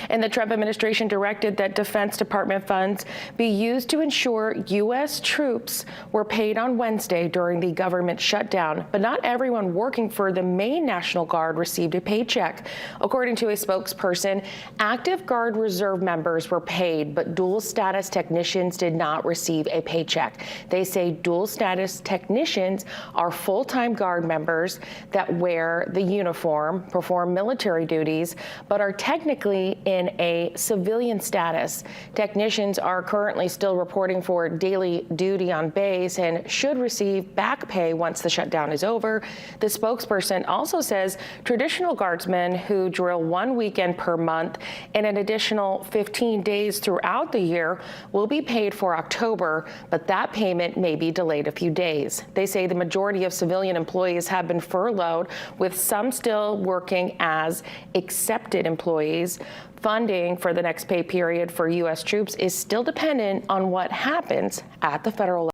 And the Trump administration directed that Defense Department funds be used to ensure U.S. troops were paid on Wednesday during the government shutdown. But not everyone working for the Maine National Guard received a paycheck. According to a spokesperson, active Guard Reserve members were paid, but dual status technicians did not receive a paycheck. They say dual status technicians are full-time Guard members that wear the uniform, perform military duties, but are technically in a civilian status. Technicians are currently still reporting for daily duty on base and should receive back pay once the shutdown is over. The spokesperson also says traditional Guardsmen who drill one weekend per month and an additional 15 days throughout the year will be paid for October, but that payment may be delayed a few days. They say the majority of civilian employees have been furloughed, with some still working as accepted employees. Funding for the next pay period for U.S. troops is still dependent on what happens at the federal level.